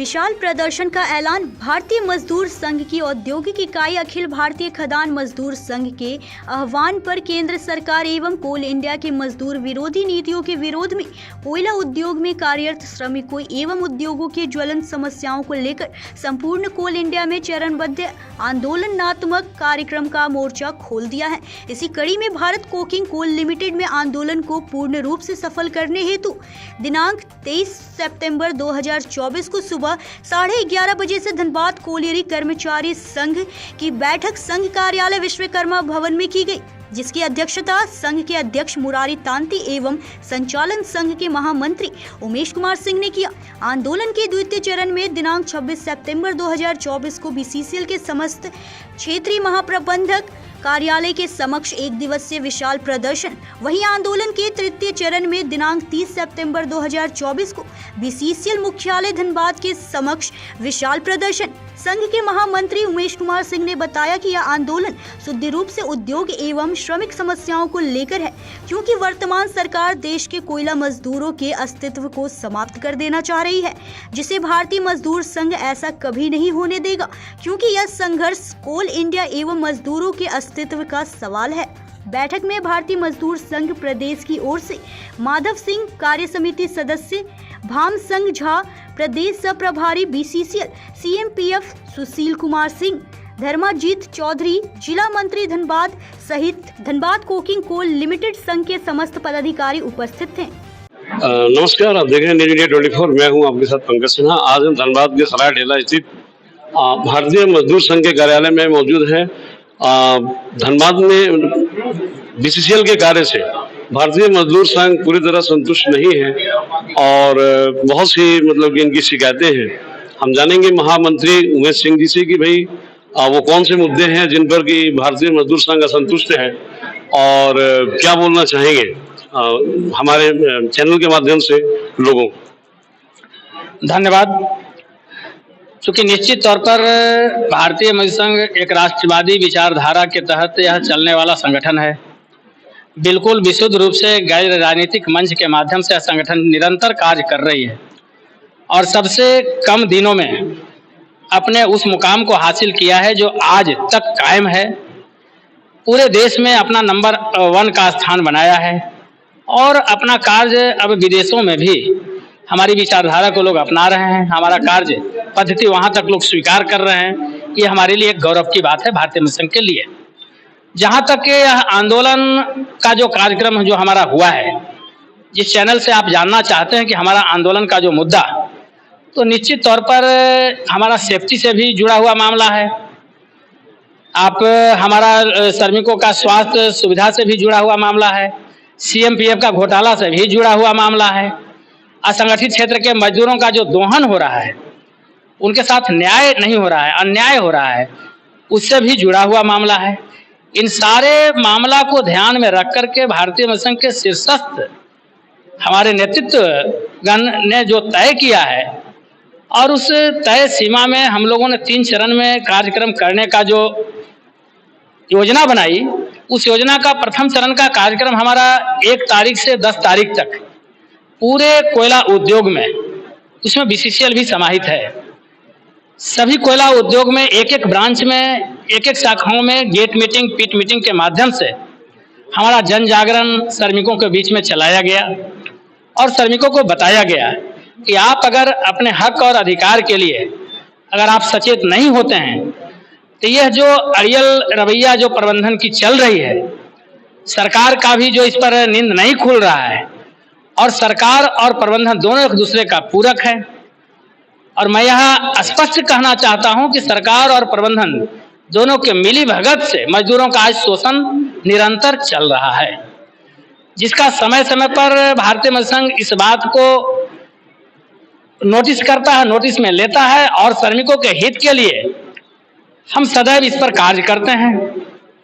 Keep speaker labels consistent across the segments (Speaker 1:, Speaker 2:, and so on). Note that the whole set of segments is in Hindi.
Speaker 1: विशाल प्रदर्शन का ऐलान। भारतीय मजदूर संघ की औद्योगिक इकाई अखिल भारतीय खदान मजदूर संघ के आह्वान पर केंद्र सरकार एवं कोल इंडिया के मजदूर विरोधी नीतियों के विरोध में कोयला उद्योग में कार्यरत श्रमिकों एवं उद्योगों की ज्वलंत समस्याओं को लेकर संपूर्ण कोल इंडिया में चरणबद्ध आंदोलनात्मक कार्यक्रम का मोर्चा खोल दिया है। इसी कड़ी में भारत कोकिंग कोल लिमिटेड में आंदोलन को पूर्ण रूप से सफल करने हेतु दिनांक 23 सितंबर 2024 को सुबह 11:30 बजे से धनबाद कोलियरी कर्मचारी संघ की बैठक संघ कार्यालय विश्वकर्मा भवन में की गई, जिसकी अध्यक्षता संघ के अध्यक्ष मुरारी तांती एवं संचालन संघ के महामंत्री उमेश कुमार सिंह ने किया। आंदोलन के द्वितीय चरण में दिनांक 26 सितंबर 2024 को बीसीसीएल के समस्त क्षेत्रीय महाप्रबंधक कार्यालय के समक्ष एक दिवसीय विशाल प्रदर्शन, वहीं आंदोलन के तृतीय चरण में दिनांक 30 सितंबर 2024 को बीसीसीएल मुख्यालय धनबाद के समक्ष विशाल प्रदर्शन। संघ के महामंत्री उमेश कुमार सिंह ने बताया कि यह आंदोलन शुद्ध रूप से उद्योग एवं श्रमिक समस्याओं को लेकर है, क्योंकि वर्तमान सरकार देश के कोयला मजदूरों के अस्तित्व को समाप्त कर देना चाह रही है, जिसे भारतीय मजदूर संघ ऐसा कभी नहीं होने देगा, क्योंकि यह संघर्ष कोल इंडिया एवं मजदूरों के अस्तित्व का सवाल है। बैठक में भारतीय मजदूर संघ प्रदेश की ओर से माधव सिंह, कार्य समिति सदस्य भाम संघ झा, प्रदेश सह प्रभारी बीसीसीएल सीएमपीएफ सुशील कुमार सिंह, धर्माजीत चौधरी, जिला मंत्री धनबाद सहित धनबाद कोकिंग कोल लिमिटेड संघ के समस्त पदाधिकारी उपस्थित थे।
Speaker 2: नमस्कार, आप देख रहे हैं न्यूज इंडिया 24। मैं हूं आपके साथ पंकज सिन्हा। आज हम धनबाद के सराय ढेला स्थित भारतीय मजदूर संघ के कार्यालय में मौजूद हैं। धनबाद में बीसीसीएल के कार्य से भारतीय मजदूर संघ पूरी तरह संतुष्ट नहीं है और बहुत सी कि इनकी शिकायतें हैं। हम जानेंगे महामंत्री उमेश सिंह जी से कि भाई वो कौन से मुद्दे हैं जिन पर कि भारतीय मजदूर संघ असंतुष्ट है और क्या बोलना चाहेंगे हमारे चैनल के माध्यम से लोगों को।
Speaker 3: धन्यवाद। चूंकि निश्चित तौर पर भारतीय मजदूर संघ एक राष्ट्रवादी विचारधारा के तहत यह चलने वाला संगठन है। बिल्कुल विशुद्ध रूप से गैर राजनीतिक मंच के माध्यम से यह संगठन निरंतर कार्य कर रही है और सबसे कम दिनों में अपने उस मुकाम को हासिल किया है जो आज तक कायम है। पूरे देश में अपना नंबर 1 का स्थान बनाया है और अपना कार्य अब विदेशों में भी हमारी विचारधारा को लोग अपना रहे हैं। हमारा कार्य पद्धति वहाँ तक लोग स्वीकार कर रहे हैं। ये हमारे लिए एक गौरव की बात है भारतीय मजदूर संघ के लिए। जहाँ तक के यह आंदोलन का जो कार्यक्रम जो हमारा हुआ है, जिस चैनल से आप जानना चाहते हैं कि हमारा आंदोलन का जो मुद्दा, तो निश्चित तौर पर हमारा सेफ्टी से भी जुड़ा हुआ मामला है। आप हमारा श्रमिकों का स्वास्थ्य सुविधा से भी जुड़ा हुआ मामला है। सीएमपीएफ का घोटाला से भी जुड़ा हुआ मामला है। असंगठित क्षेत्र के मजदूरों का जो दोहन हो रहा है, उनके साथ न्याय नहीं हो रहा है, अन्याय हो रहा है, उससे भी जुड़ा हुआ मामला है। इन सारे मामला को ध्यान में रख करके भारतीय मजदूर संघ के शीर्षस्थ हमारे नेतृत्व गण ने जो तय किया है और उस तय सीमा में हम लोगों ने 3 चरण में कार्यक्रम करने का जो योजना बनाई, उस योजना का प्रथम चरण का कार्यक्रम हमारा 1 तारीख से 10 तारीख तक पूरे कोयला उद्योग में, उसमें बीसीसीएल भी समाहित है, सभी कोयला उद्योग में एक ब्रांच में एक शाखाओं में गेट मीटिंग, पीट मीटिंग के माध्यम से हमारा जन जागरण श्रमिकों के बीच में चलाया गया और श्रमिकों को बताया गया कि आप अगर अपने हक और अधिकार के लिए अगर आप सचेत नहीं होते हैं तो यह जो अड़ियल रवैया जो प्रबंधन की चल रही है, सरकार का भी जो इस पर नींद नहीं खुल रहा है और सरकार और प्रबंधन दोनों एक दूसरे का पूरक है। और मैं यहाँ स्पष्ट कहना चाहता हूँ कि सरकार और प्रबंधन दोनों के मिली भगत से मजदूरों का आज शोषण निरंतर चल रहा है, जिसका समय समय पर भारतीय मजदूर संघ इस बात को नोटिस करता है, नोटिस में लेता है और श्रमिकों के हित के लिए हम सदैव इस पर कार्य करते हैं।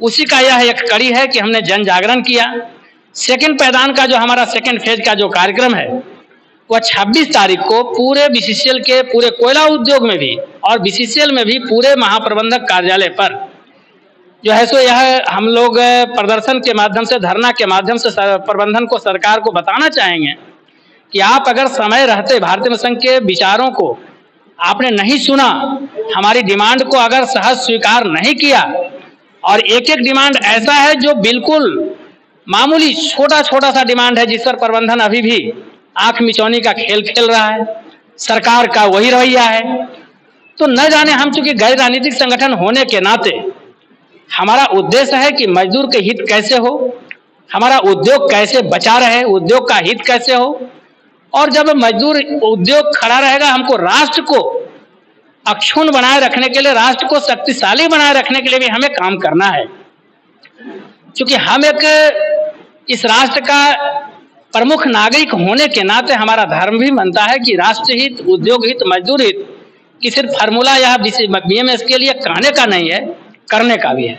Speaker 3: उसी का यह एक कड़ी है कि हमने जन जागरण किया। सेकंड पैदान का जो हमारा सेकंड फेज का जो कार्यक्रम है, वह 26 तारीख को पूरे बीसीसीएल के पूरे कोयला उद्योग में भी और बीसीसीएल में भी पूरे महाप्रबंधक कार्यालय पर जो है सो यह हम लोग प्रदर्शन के माध्यम से, धरना के माध्यम से प्रबंधन को, सरकार को बताना चाहेंगे कि आप अगर समय रहते भारतीय मजदूर संघ के विचारों को आपने नहीं सुना, हमारी डिमांड को अगर सहज स्वीकार नहीं किया, और एक एक डिमांड ऐसा है जो बिल्कुल मामूली छोटा छोटा सा डिमांड है जिस पर प्रबंधन अभी भी आंख मिचौनी का खेल खेल रहा है, सरकार का वही रवैया है। तो न जाने हम चूंकि गैर राजनीतिक संगठन होने के नाते हमारा उद्देश्य है कि मजदूर के हित कैसे हो, हमारा उद्योग कैसे बचा रहे, उद्योग का हित कैसे हो, और जब मजदूर उद्योग खड़ा रहेगा, हमको राष्ट्र को अक्षुण्ण बनाए रखने के लिए, राष्ट्र को शक्तिशाली बनाए रखने के लिए भी हमें काम करना है। क्योंकि हम एक इस राष्ट्र का प्रमुख नागरिक होने के नाते हमारा धर्म भी मानता है कि राष्ट्र हित, उद्योग हित, मजदूर हित कि सिर्फ फार्मूला या बीएमएस के लिए कहने का नहीं है, करने का भी है।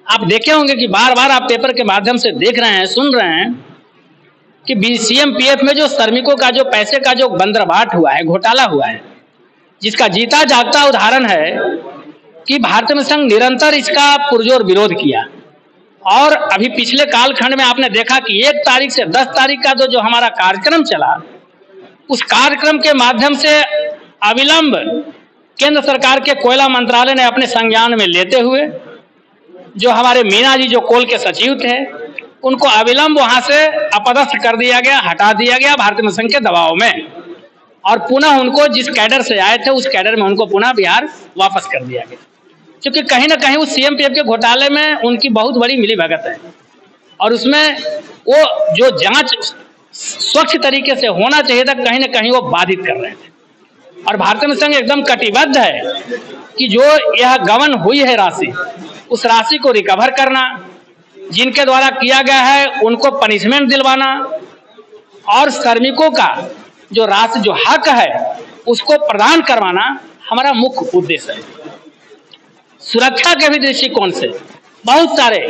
Speaker 3: आप देखे होंगे कि बार बार आप पेपर के माध्यम से देख रहे हैं, सुन रहे हैं कि सीएमपीएफ में जो श्रमिकों का जो पैसे का जो बंदरबाट हुआ है, घोटाला हुआ है, जिसका जीता जागता उदाहरण है कि भारतीय जनता संघ निरंतर इसका पुरजोर विरोध किया। और अभी पिछले कालखंड में आपने देखा कि 1 तारीख से 10 तारीख का जो हमारा कार्यक्रम चला, उस कार्यक्रम के माध्यम से अविलंब केंद्र सरकार के कोयला मंत्रालय ने अपने संज्ञान में लेते हुए जो हमारे मीना जी जो कोल के सचिव थे, उनको अविलंब वहां से अपदस्थ कर दिया गया, हटा दिया गया भारतीय जनता संघ के दबाव में, और पुनः उनको जिस कैडर से आए थे उस कैडर में उनको पुनः बिहार वापस कर दिया गया। क्योंकि कहीं ना कहीं उस सीएमपीएफ के घोटाले में उनकी बहुत बड़ी मिलीभगत है, और उसमें वो जो जांच स्वच्छ तरीके से होना चाहिए था, कहीं ना कहीं वो बाधित कर रहे थे। और भारतीय जनता संघ एकदम कटिबद्ध है कि जो यह गबन हुई है राशि, उस राशि को रिकवर करना, जिनके द्वारा किया गया है उनको पनिशमेंट दिलवाना, और श्रमिकों का जो राशि जो हक है उसको प्रदान करवाना हमारा मुख्य उद्देश्य है। सुरक्षा के भी दृष्टिकोण से बहुत सारे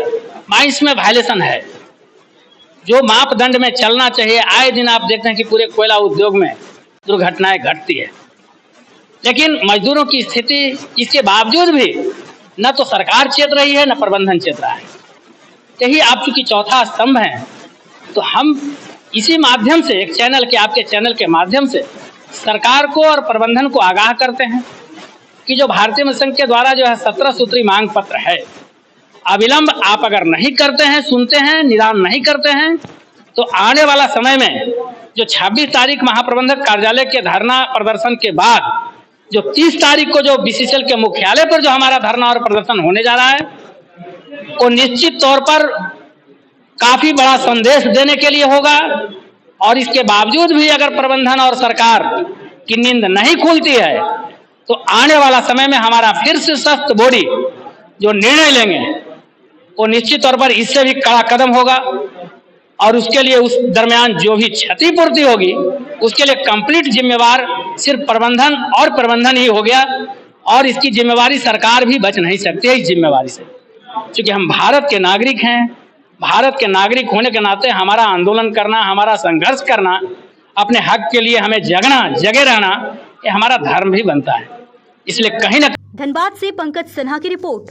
Speaker 3: माइंस में वायलेशन है, जो मापदंड में चलना चाहिए। आए दिन आप देखते हैं कि पूरे कोयला उद्योग में दुर्घटनाएं घटती है, लेकिन मजदूरों की स्थिति इसके बावजूद भी न तो सरकार चेत रही है, न प्रबंधन चेत रहा है। यही आप चूंकि चौथा स्तंभ है, तो हम इसी माध्यम से एक चैनल के, आपके चैनल के माध्यम से सरकार को और प्रबंधन को आगाह करते हैं कि जो भारतीय जनता संघ के द्वारा जो है 17 सूत्री मांग पत्र है, अविलंब आप अगर नहीं करते हैं, सुनते हैं, निदान नहीं करते हैं, तो आने वाला समय में जो 26 तारीख महाप्रबंधक कार्यालय के धरना प्रदर्शन के बाद जो 30 तारीख को जो बीसीसीएल के मुख्यालय पर जो हमारा धरना और प्रदर्शन होने जा रहा है, वो निश्चित तौर पर काफी बड़ा संदेश देने के लिए होगा। और इसके बावजूद भी अगर प्रबंधन और सरकार की नींद नहीं खुलती है, तो आने वाला समय में हमारा फिर से सख्त बॉडी जो निर्णय लेंगे वो निश्चित तौर पर इससे भी कड़ा कदम होगा, और उसके लिए उस दरमियान जो भी क्षतिपूर्ति होगी उसके लिए कंप्लीट जिम्मेवार सिर्फ प्रबंधन और प्रबंधन ही हो गया, और इसकी जिम्मेवारी सरकार भी बच नहीं सकती है इस जिम्मेवारी से। क्योंकि हम भारत के नागरिक हैं, भारत के नागरिक होने के नाते हमारा आंदोलन करना, हमारा संघर्ष करना, अपने हक के लिए हमें जगे रहना, ये हमारा धर्म भी बनता है। इसलिए कहीं ना
Speaker 1: धनबाद से पंकज सिन्हा की रिपोर्ट।